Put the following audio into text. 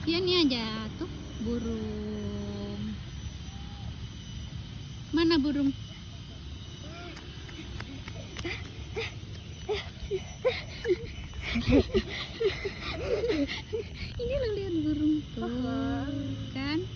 Ya ini aja tuh burung. Mana burung? Ini lo lihat burung tuh kan.